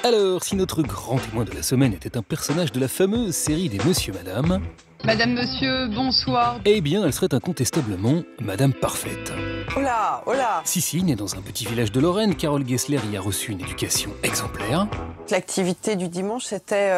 Alors, si notre grand témoin de la semaine était un personnage de la fameuse série des Monsieur Madame, Madame, monsieur, bonsoir. eh bien, elle serait incontestablement Madame Parfaite. Oh là, oh là. Si, née dans un petit village de Lorraine, Carole Gessler y a reçu une éducation exemplaire. L'activité du dimanche, c'était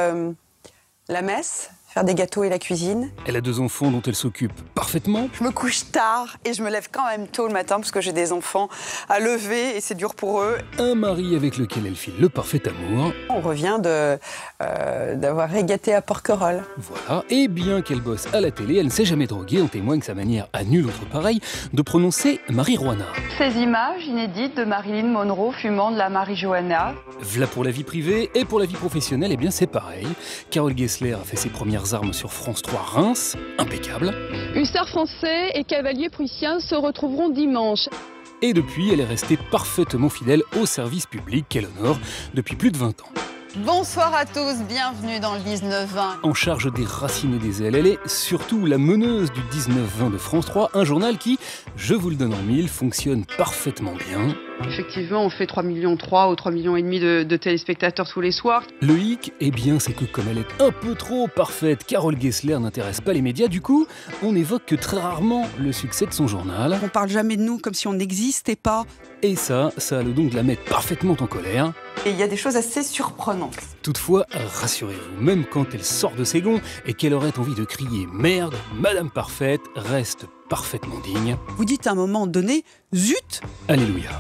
la messe, faire des gâteaux et la cuisine. Elle a 2 enfants dont elle s'occupe parfaitement. Je me couche tard et je me lève quand même tôt le matin parce que j'ai des enfants à lever et c'est dur pour eux. Un mari avec lequel elle file le parfait amour. On revient d'avoir régaté à Porquerolles. Voilà, et bien qu'elle bosse à la télé, elle ne s'est jamais droguée, en témoigne sa manière à nul autre pareil de prononcer marijuana. Ces images inédites de Marilyn Monroe fumant de la marijuana. V'là pour la vie privée et pour la vie professionnelle, eh bien c'est pareil. Carole Gessler a fait ses premières armes sur France 3 Reims, impeccable. Hussards français et cavaliers prussiens se retrouveront dimanche. Et depuis, elle est restée parfaitement fidèle au service public qu'elle honore depuis plus de 20 ans. Bonsoir à tous, bienvenue dans le 19-20. En charge des racines et des ailes, elle est surtout la meneuse du 19-20 de France 3, un journal qui, je vous le donne en mille, fonctionne parfaitement bien. Effectivement, on fait 3,3 millions ou 3,5 millions de téléspectateurs tous les soirs. Le hic, eh bien, c'est que comme elle est un peu trop parfaite, Carole Gessler n'intéresse pas les médias. Du coup, on n'évoque que très rarement le succès de son journal. On parle jamais de nous comme si on n'existait pas. Et ça a le don de la mettre parfaitement en colère. Et il y a des choses assez surprenantes. Toutefois, rassurez-vous, même quand elle sort de ses gonds et qu'elle aurait envie de crier « Merde », Madame Parfaite reste parfaitement digne. Vous dites à un moment donné, zut, Alléluia.